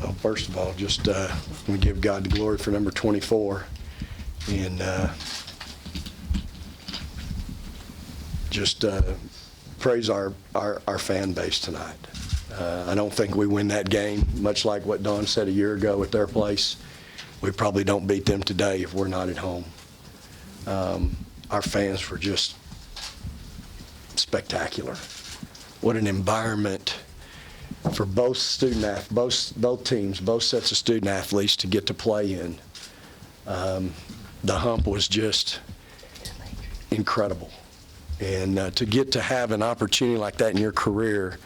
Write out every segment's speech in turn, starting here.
Well, first of all, just we give God the glory for number 24, and just praise our fan base tonight. I don't think we win that game, much like what Don said a year ago at their place. We probably don't beat them today if we're not at home. Our fans were just spectacular. What an environment for both teams, both sets of student athletes to get to play in. The hump was just incredible. And to get to have an opportunity like that in your career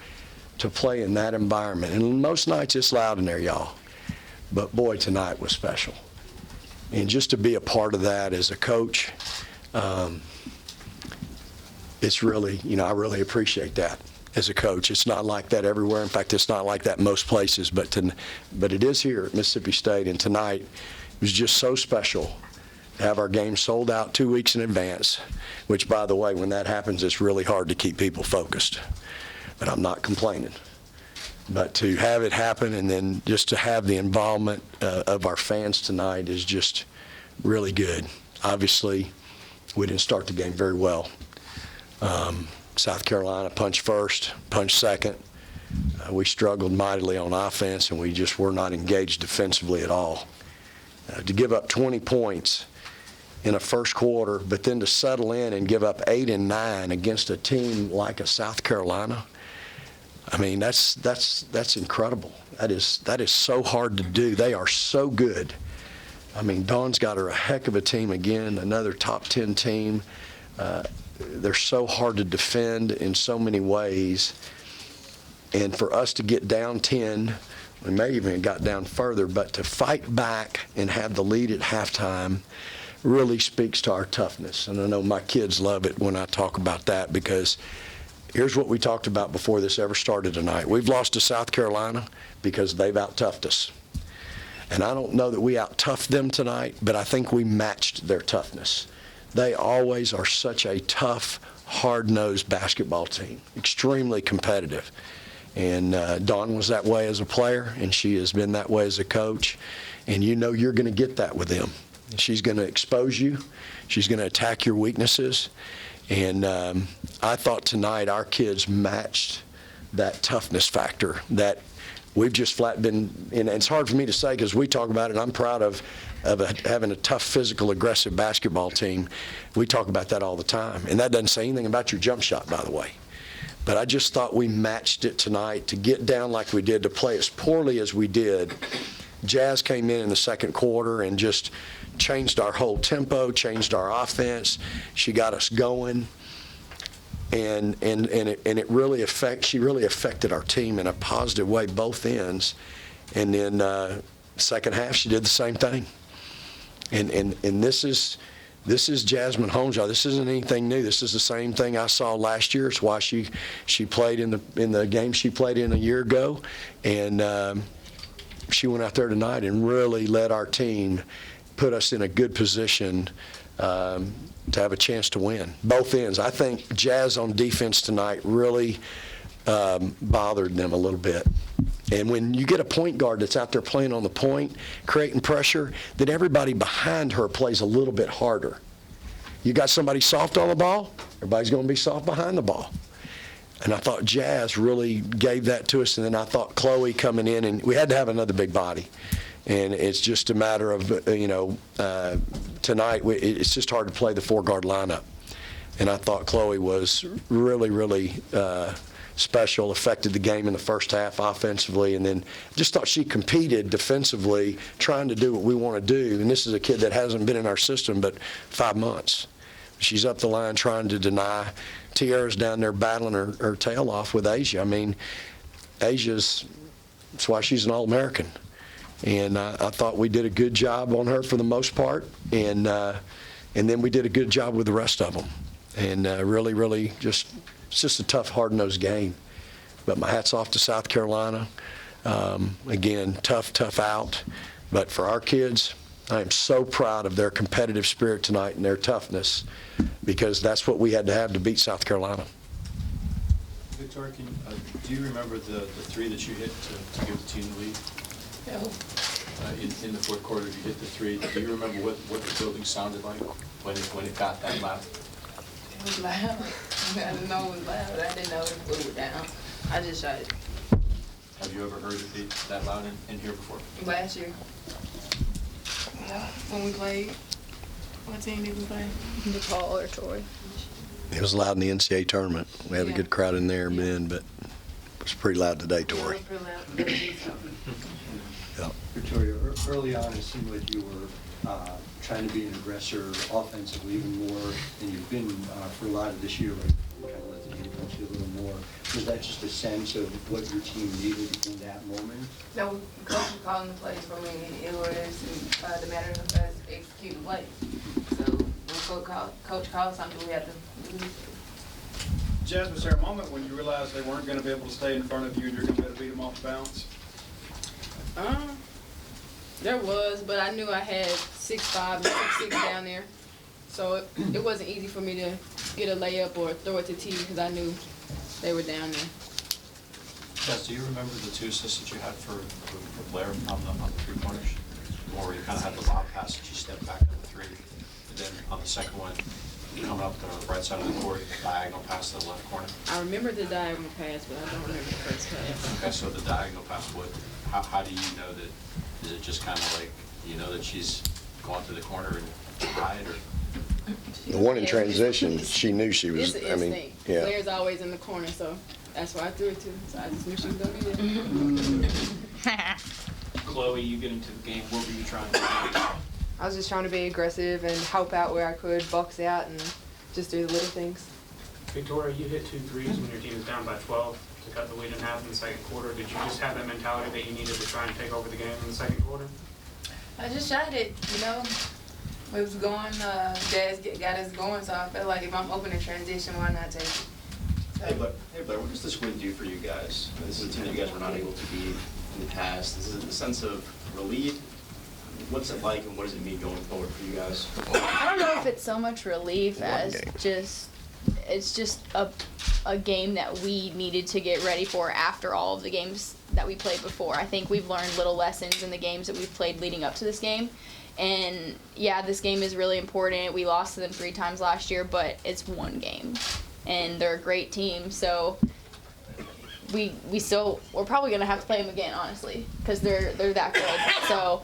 to play in that environment. And most nights it's loud in there, y'all. But boy, tonight was special. And just to be a part of that as a coach, it's really, I really appreciate that as a coach. It's not like that everywhere. In fact, it's not like that most places, but it is here at Mississippi State. And tonight it was just so special to have our game sold out 2 weeks in advance, which, by the way, when that happens, it's really hard to keep people focused. But I'm not complaining. But to have it happen and then just to have the involvement of our fans tonight is just really good. Obviously, we didn't start the game very well. South Carolina punched first, punched second. We struggled mightily on offense, and we just were not engaged defensively at all. To give up 20 points in a first quarter, but then to settle in and give up 8 and 9 against a team like a South Carolina, I mean, that's incredible. That is so hard to do. They are so good. I mean, Dawn's got her a heck of a team again, another top 10 team. They're so hard to defend in so many ways. And for us to get down 10, we may even have got down further, but to fight back and have the lead at halftime really speaks to our toughness. And I know my kids love it when I talk about that, because here's what we talked about before this ever started tonight. We've lost to South Carolina because they've out-toughed us. And I don't know that we out-toughed them tonight, but I think we matched their toughness. They always are such a tough, hard-nosed basketball team, extremely competitive. And Dawn was that way as a player, and she has been that way as a coach. And you know you're going to get that with them. She's going to expose you. She's going to attack your weaknesses. And I thought tonight our kids matched that toughness factor that we've just flat been, and it's hard for me to say because we talk about it, and I'm proud of having a tough, physical, aggressive basketball team. We talk about that all the time. And that doesn't say anything about your jump shot, by the way. But I just thought we matched it tonight to get down like we did, to play as poorly as we did. Jazz came in the second quarter and just changed our whole tempo, changed our offense. She got us going, and it really she really affected our team in a positive way, both ends. And then second half, she did the same thing. And this is Jasmine Holmes, y'all. This isn't anything new. This is the same thing I saw last year. It's why she played in the game she played in a year ago, and she went out there tonight and really led our team, put us in a good position to have a chance to win. Both ends. I think Jazz on defense tonight really bothered them a little bit. And when you get a point guard that's out there playing on the point, creating pressure, then everybody behind her plays a little bit harder. You got somebody soft on the ball, everybody's going to be soft behind the ball. And I thought Jazz really gave that to us. And then I thought Chloe coming in, and we had to have another big body. And it's just a matter of, tonight, it's just hard to play the four-guard lineup. And I thought Chloe was really, really special, affected the game in the first half offensively, and then just thought she competed defensively, trying to do what we want to do. And this is a kid that hasn't been in our system but 5 months. She's up the line trying to deny. Tiara's down there battling her tail off with Asia. I mean, that's why she's an All-American. And I thought we did a good job on her for the most part, and then we did a good job with the rest of them. And really, really it's just a tough, hard-nosed game. But my hat's off to South Carolina. Again, tough out. But for our kids, I am so proud of their competitive spirit tonight and their toughness, because that's what we had to have to beat South Carolina. Victoria, do you remember the three that you hit to give the team the lead? In the fourth quarter, you hit the three. Do you remember what the building sounded like when it got that loud? It was loud. I didn't know it was loud. I didn't know it blew down. I just shot it. Have you ever heard it be that loud in here before? Last year. Yeah, when we played. What team did we play? DePaul or Troy. It was loud in the NCAA tournament. We had a Yeah. good crowd in there, Ben, but it was pretty loud today, Yeah, it Tori. was pretty loud. Yep. Victoria, early on, it seemed like you were trying to be an aggressor offensively even more than you've been for a lot of this year, but you kind of let the game come to you a little more. Was that just a sense of what your team needed in that moment? No, coach was calling the plays for me. It was the matter of us executing plays. So when coach called something, we had to do it. Jazz, was there a moment when you realized they weren't going to be able to stay in front of you and you're going to be able to beat them off bounce? There was, but I knew I had 6'5" and 6'6" down there. So it wasn't easy for me to get a layup or throw it to T because I knew they were down there. Jess, do you remember the two assists that you had for Blair on the three-pointers? The one where you kind of had the lob pass and she stepped back on the three. And then on the second one, coming up the right side of the court, diagonal pass to the left corner. I remember the diagonal pass, but I don't remember the first pass. Okay, so the diagonal pass, how do you know that? Is it just kind of like, you know that she's going to the corner and hide, or? The one in transition, she knew she was, It's I an mean, instinct. yeah. Blair's always in the corner, so that's why I threw it to. So I just knew she was gonna be there. Chloe, you get into the game, what were you trying to do? I was just trying to be aggressive and help out where I could, box out, and just do the little things. Victoria, you hit 2 threes when your team was down by 12 to cut the lead in half in the second quarter. Did you just have that mentality that you needed to try and take over the game in the second quarter? I just shot it, you know. It was going, Jazz got us going, so I felt like if I'm open in transition, why not take it? Hey Blair, what does this win do for you guys? This is a team that you guys were not able to beat in the past. This is a sense of relief. What's it like and what does it mean going forward for you guys? I don't know if it's so much relief One as game. it's just a game that we needed to get ready for after all of the games that we played before. I think we've learned little lessons in the games that we've played leading up to this game. And yeah, this game is really important. We lost to them 3 times last year, but it's one game. And they're a great team, so we're probably gonna have to play them again, honestly, because they're that good. So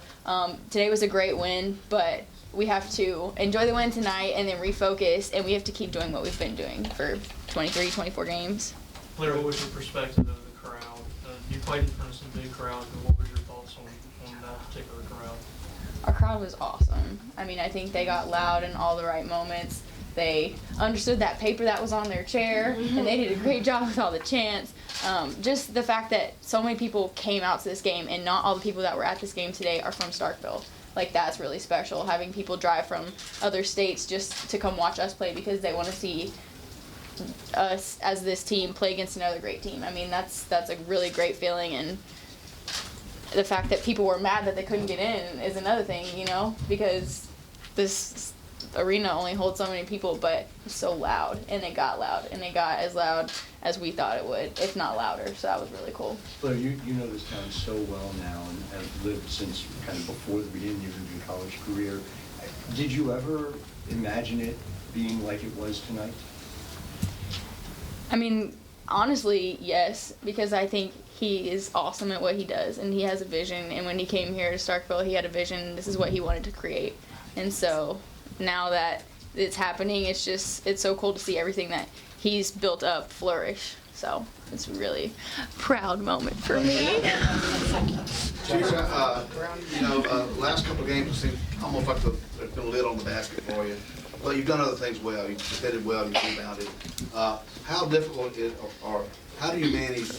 today was a great win, but we have to enjoy the win tonight and then refocus, and we have to keep doing what we've been doing for 23, 24 games. Blair, what was your perspective of the crowd? You played in front of some big crowds, but what were your thoughts on that particular crowd? Our crowd was awesome. I mean, I think they got loud in all the right moments. They understood that paper that was on their chair, and they did a great job with all the chants. Just the fact that so many people came out to this game, and not all the people that were at this game today are from Starkville. Like, that's really special, having people drive from other states just to come watch us play because they want to see us as this team play against another great team. I mean, that's a really great feeling, and the fact that people were mad that they couldn't get in is another thing, you know, because this arena only holds so many people, but it's so loud, and it got loud, and it got as loud as we thought it would, if not louder, so that was really cool. Blair, you know this town so well now and have lived since kind of before the beginning of your college career. Did you ever imagine it being like it was tonight? I mean, honestly, yes, because I think he is awesome at what he does, and he has a vision, and when he came here to Starkville, he had a vision. This is what he wanted to create, and so now that it's happening, it's so cool to see everything that he's built up flourish. So it's a really proud moment for me. Chief, last couple of games, it seemed almost like there's been a lid on the basket for you. But you've done other things well. You defended well, you rebounded. How difficult is, or how do you manage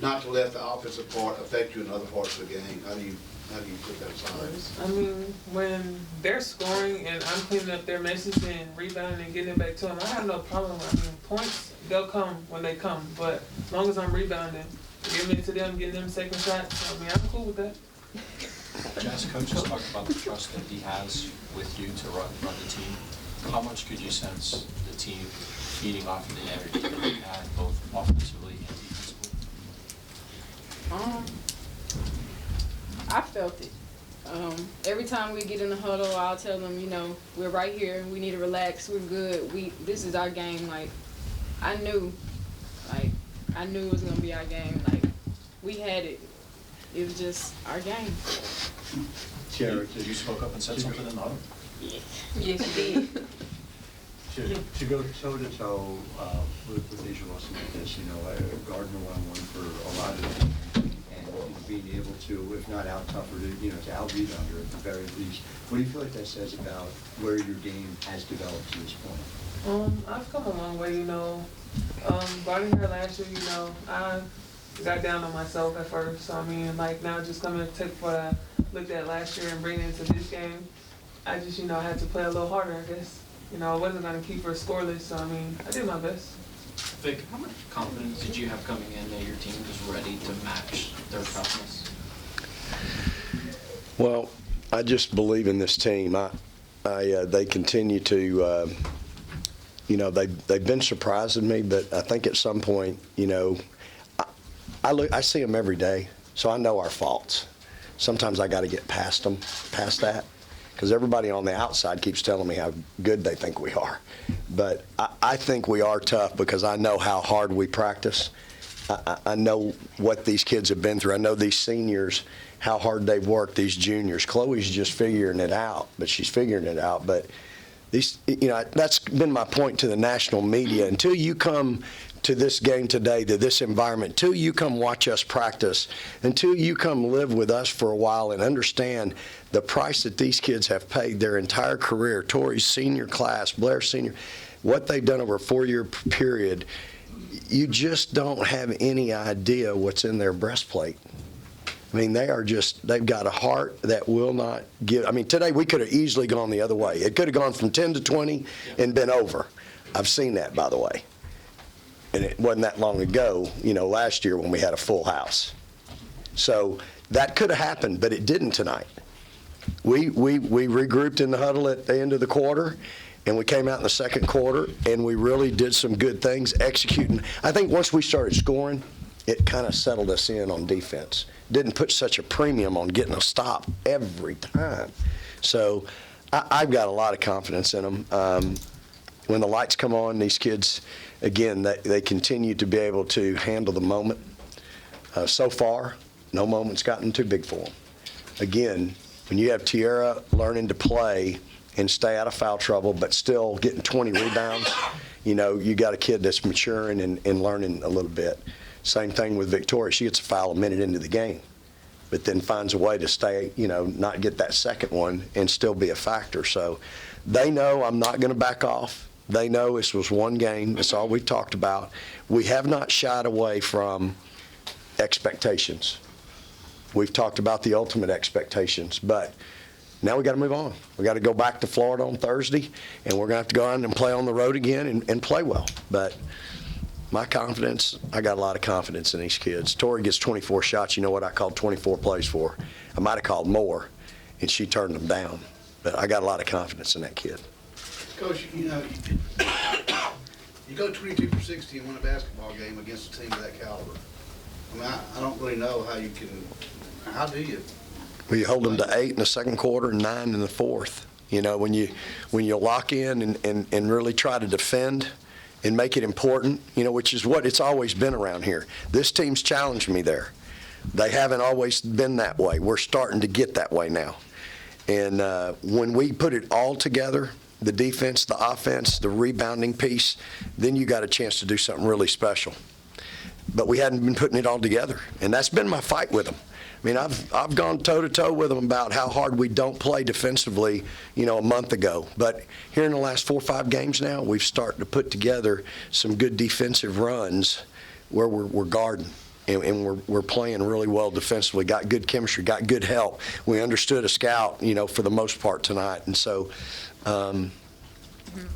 not to let the offensive part affect you in other parts of the game? How do you put that aside? I mean, when they're scoring and I'm cleaning up their messes and rebounding and getting it back to them, I have no problem. I mean, points, they'll come when they come. But as long as I'm rebounding, giving it to them, getting them second shots, I mean, I'm cool with that. Jazz, coach has talked about the trust that he has with you to run the team. How much could you sense the team feeding off of the energy that you had, both offensively and defensively? I felt it. Every time we get in the huddle, I'll tell them, you know, we're right here. We need to relax. We're good. This is our game. Like, I knew it was gonna be our game. Like, we had it. It was just our game. Tiara, You spoke up and said something in the huddle? Yes, you did. to go toe-to-toe with Asia Wilson like this, you know, Gardner one-on-one for a lot of it, and being able to, if not out-tougher, to out-rebound her at the very least. What do you feel like that says about where your game has developed to this point? I've come a long way, you know. Guarding her last year, you know, I got down on myself at first. So I mean, like now just coming to take what I looked at last year and bring it into this game, I just, you know, had to play a little harder, I guess. You know, I wasn't going to keep her scoreless, so I mean, I did my best. Vic, how much confidence did you have coming in that your team was ready to match their toughness? Well, I just believe in this team. They continue to, they've been surprising me, but I think at some point, you know, I see them every day, so I know our faults. Sometimes I got to get past that, because everybody on the outside keeps telling me how good they think we are. But I think we are tough because I know how hard we practice. I know what these kids have been through. I know these seniors, how hard they've worked, these juniors. Chloe's just figuring it out, but she's figuring it out. But these, you know, that's been my point to the national media. Until you come to this game today, to this environment, until you come watch us practice, until you come live with us for a while and understand the price that these kids have paid their entire career, Tori's senior class, Blair's senior, what they've done over a 4-year period, you just don't have any idea what's in their breastplate. I mean, they've got a heart that will not give. I mean, today we could have easily gone the other way. It could have gone from 10 to 20 and been over. I've seen that, by the way. And it wasn't that long ago, you know, last year when we had a full house. So that could have happened, but it didn't tonight. We regrouped in the huddle at the end of the quarter, and we came out in the second quarter, and we really did some good things executing. I think once we started scoring, it kind of settled us in on defense. Didn't put such a premium on getting a stop every time. So I've got a lot of confidence in them. When the lights come on, these kids, again, they continue to be able to handle the moment. So far, no moment's gotten too big for them. Again, when you have Tiara learning to play and stay out of foul trouble, but still getting 20 rebounds, you know, you got a kid that's maturing and learning a little bit. Same thing with Victoria. She gets a foul a minute into the game, but then finds a way to stay, you know, not get that second one and still be a factor. So they know I'm not going to back off. They know this was one game. That's all we've talked about. We have not shied away from expectations. We've talked about the ultimate expectations, but now we got to move on. We got to go back to Florida on Thursday, and we're going to have to go out and play on the road again and play well. But my confidence, I got a lot of confidence in these kids. Tori gets 24 shots. You know what I called 24 plays for? I might have called more, and she turned them down. But I got a lot of confidence in that kid. Coach, you know, you go 22 for 60 and win a basketball game against a team of that caliber. I mean, I don't really know how do you? Well, you hold them to 8 in the second quarter and 9 in the fourth. You know, when you lock in and really try to defend and make it important, you know, which is what it's always been around here. This team's challenged me there. They haven't always been that way. We're starting to get that way now. And when we put it all together, the defense, the offense, the rebounding piece, then you got a chance to do something really special. But we hadn't been putting it all together, and that's been my fight with them. I mean, I've gone toe-to-toe with them about how hard we don't play defensively, you know, a month ago. But here in the last 4 or 5 games now, we've started to put together some good defensive runs where we're guarding. And we're playing really well defensively, got good chemistry, got good help. We understood a scout, you know, for the most part tonight. And so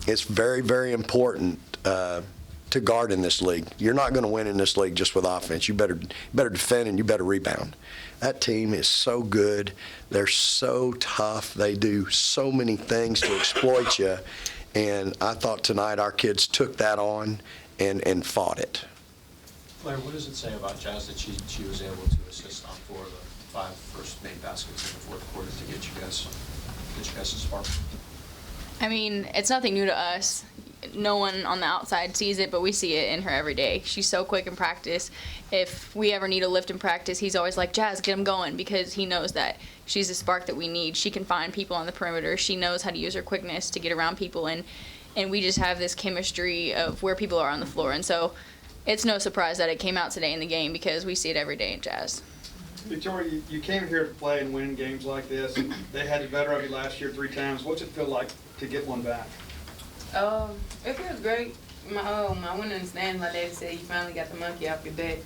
it's very, very important to guard in this league. You're not going to win in this league just with offense. You better defend and you better rebound. That team is so good. They're so tough. They do so many things to exploit you. And I thought tonight our kids took that on and fought it. Blair, what does it say about Jazz that she was able to assist on 4 of the 5 first made baskets in the fourth quarter to get you guys a spark. I mean, it's nothing new to us. No one on the outside sees it, but we see it in her every day. She's so quick in practice. If we ever need a lift in practice, he's always like, Jazz, get him going, because he knows that she's the spark that we need. She can find people on the perimeter. She knows how to use her quickness to get around people, and we just have this chemistry of where people are on the floor. And so it's no surprise that it came out today in the game, because we see it every day in Jazz. Victoria, you came here to play and win games like this. They had the better of you last year 3 times. What's it feel like to get one back? It feels great. I went in the stand, my daddy said, you finally got the monkey off your back.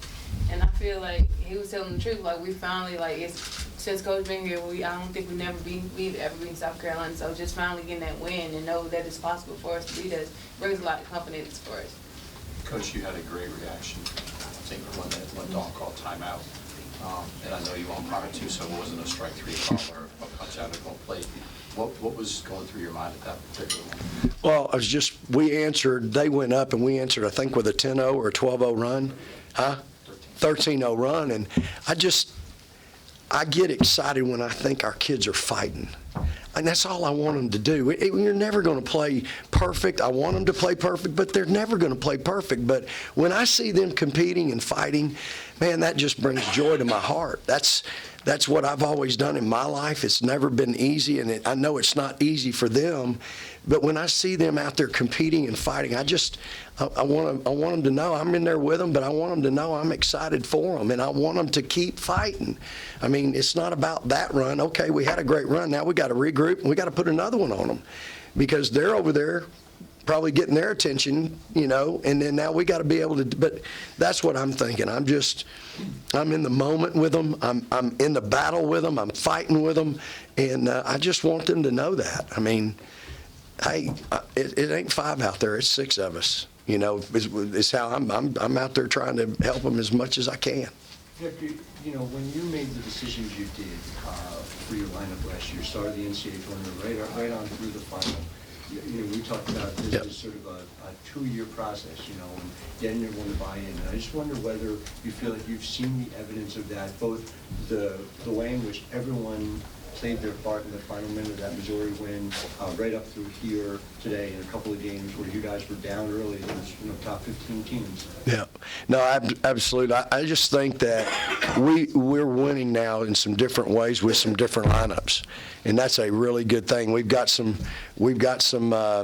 And I feel like he was telling the truth. Like, we finally, since Coach been here, I don't think we've ever been South Carolina. So just finally getting that win and know that it's possible for us to beat us brings a lot of confidence for us. Coach, you had a great reaction, I think, when Dawn called timeout. And I know you on prior too, so it wasn't a strike 3 call or a punch out of one plate. What was going through your mind at that particular moment? Well, we answered, they went up and we answered, I think, with a 10-0 or a 12-0 run. 13-0 run. And I get excited when I think our kids are fighting. And that's all I want them to do. You're never going to play perfect. I want them to play perfect, but they're never going to play perfect. But when I see them competing and fighting, man, that just brings joy to my heart. That's what I've always done in my life. It's never been easy, and I know it's not easy for them. But when I see them out there competing and fighting, I want them to know I'm in there with them, but I want them to know I'm excited for them, and I want them to keep fighting. I mean, it's not about that run. Okay, we had a great run. Now we got to regroup, and we got to put another one on them, because they're over there probably getting their attention, and then now we got to be able to, but that's what I'm thinking. I'm in the moment with them. I'm in the battle with them. I'm fighting with them, and I just want them to know that. I mean, hey, it ain't 5 out there. It's 6 of us. It's how I'm out there trying to help them as much as I can. Victor, when you made the decisions you did for your lineup last year, started the NCAA tournament right on through the final. We talked about this as sort of a 2-year process, and getting everyone to buy in. And I just wonder whether you feel like you've seen the evidence of that, both the way in which everyone played their part in the final minute of that Missouri win, right up through here today in a couple of games where you guys were down early against top 15 teams. Yeah, no, absolutely. I just think that we're winning now in some different ways with some different lineups, and that's a really good thing. We've got some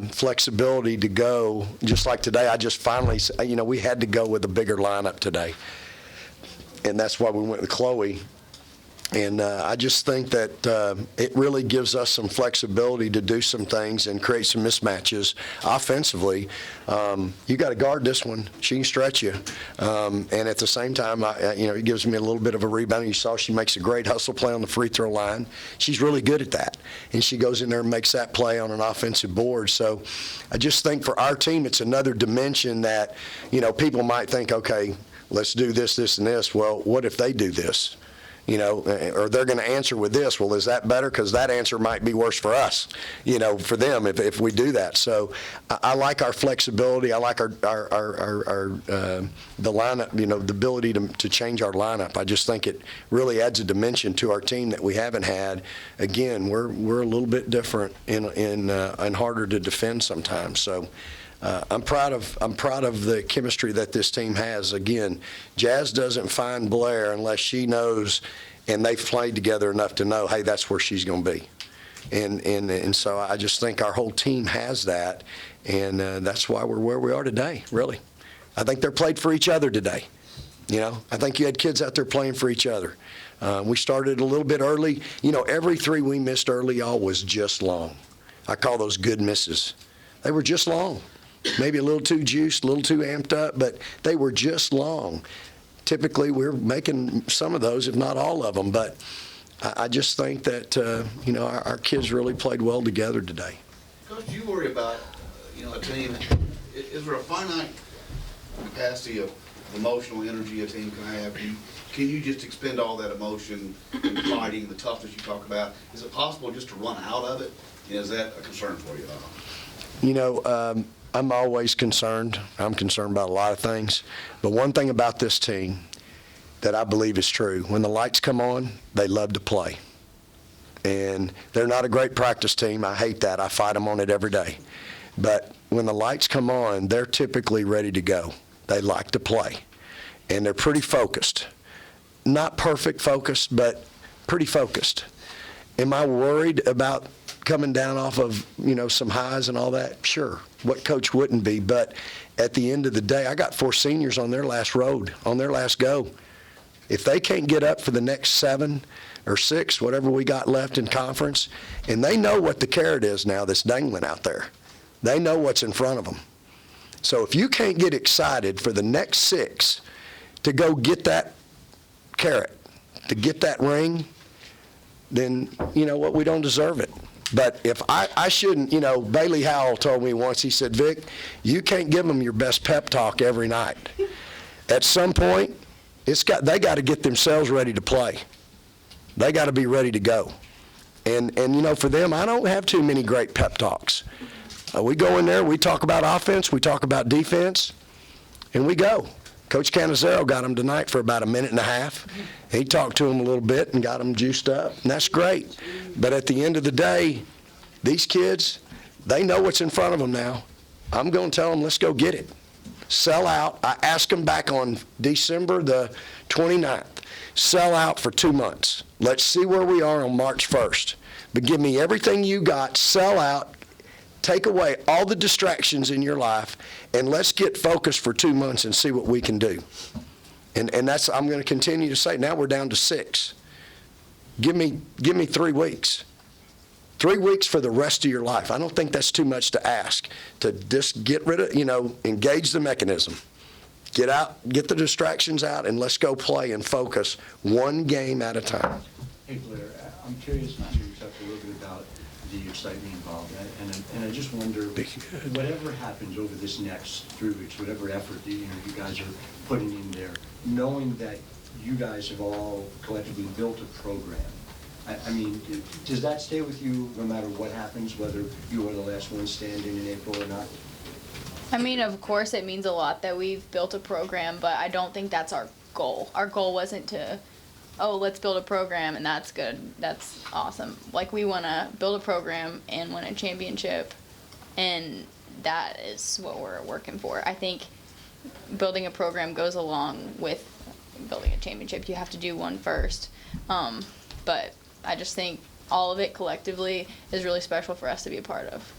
flexibility to go. Just like today, I just finally, we had to go with a bigger lineup today, and that's why we went with Chloe. And I just think that it really gives us some flexibility to do some things and create some mismatches offensively. You got to guard this one. She can stretch you. And at the same time, it gives me a little bit of a rebound. You saw she makes a great hustle play on the free throw line. She's really good at that. And she goes in there and makes that play on an offensive board. So I just think for our team, it's another dimension that, people might think, okay, let's do this, this, and this. Well, what if they do this? Or they're going to answer with this. Well, is that better? Because that answer might be worse for us, for them if we do that. So I like our flexibility. I like the lineup, the ability to change our lineup. I just think it really adds a dimension to our team that we haven't had. Again, we're a little bit different and harder to defend sometimes. So. I'm proud of the chemistry that this team has. Again, Jazz doesn't find Blair unless she knows, and they've played together enough to know, hey, that's where she's going to be. And so I just think our whole team has that, and that's why we're where we are today, really. I think they're played for each other today. I think you had kids out there playing for each other. We started a little bit early. Every 3 we missed early, y'all, was just long. I call those good misses. They were just long. Maybe a little too juiced, a little too amped up, but they were just long. Typically, we're making some of those, if not all of them, but I just think that, our kids really played well together today. Coach, do you worry about, a team, is there a finite capacity of emotional energy a team can have? Can you just expend all that emotion in fighting, the toughness you talk about? Is it possible just to run out of it? Is that a concern for you? I'm always concerned. I'm concerned about a lot of things. But one thing about this team that I believe is true. When the lights come on, they love to play. And they're not a great practice team. I hate that. I fight them on it every day. But when the lights come on, they're typically ready to go. They like to play. And they're pretty focused. Not perfect focused, but pretty focused. Am I worried about coming down off of, some highs and all that? Sure. What coach wouldn't be? But at the end of the day, I got 4 seniors on their last road, on their last go. If they can't get up for the next 7 or 6, whatever we got left in conference, and they know what the carrot is now that's dangling out there. They know what's in front of them. So if you can't get excited for the next 6 to go get that carrot, to get that ring, then you know what, we don't deserve it. But if I shouldn't, Bailey Howell told me once, he said, Vic, you can't give them your best pep talk every night. At some point, they got to get themselves ready to play. They got to be ready to go. And for them, I don't have too many great pep talks. We go in there, we talk about offense, we talk about defense, and we go. Coach Canizero got them tonight for about 1.5 minutes. He talked to them a little bit and got them juiced up, and that's great. But at the end of the day, these kids, they know what's in front of them now. I'm going to tell them, let's go get it. Sell out. I asked them back on December the 29th. Sell out for 2 months. Let's see where we are on March 1st. But give me everything you got, sell out, take away all the distractions in your life, and let's get focused for 2 months and see what we can do. And that's, I'm going to continue to say, now we're down to 6. Give me 3 weeks. 3 weeks for the rest of your life. I don't think that's too much to ask, to just get rid of, engage the mechanism. Get out, get the distractions out, and let's go play and focus one game at a time. Hey, Blair, I'm curious to hear you talk a little bit about the excitement involved, and I just wonder, whatever happens over this next 3 weeks, whatever effort that you guys are putting in there, knowing that you guys have all collectively built a program, I mean, does that stay with you no matter what happens, whether you are the last one standing in April or not? I mean, of course it means a lot that we've built a program, but I don't think that's our goal. Our goal wasn't to, let's build a program and that's good. That's awesome. Like, we want to build a program and win a championship, and that is what we're working for. I think building a program goes along with building a championship. You have to do one first. But I just think all of it collectively is really special for us to be a part of.